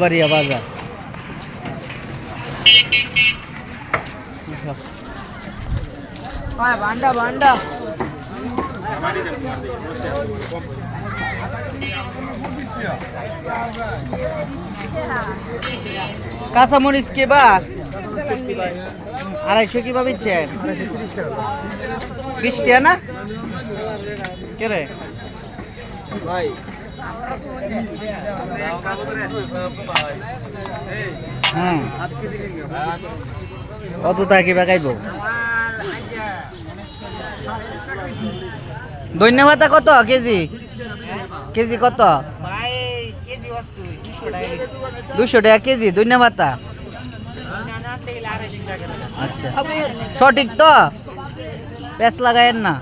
বাড়িয়া বাজার বান্ডা বান্ডা কাঁচামরিচ কে বা 250 কি ভাবে দিচ্ছেন 20 টাকা না কে রে ভাই কত তা কি বাগাইব ধন্যবাদ কত কেজি কেজি কত 200 টাকা কেজি ধন্যবাদ আচ্ছা সঠিক তো পেঁচ লাগায়েন না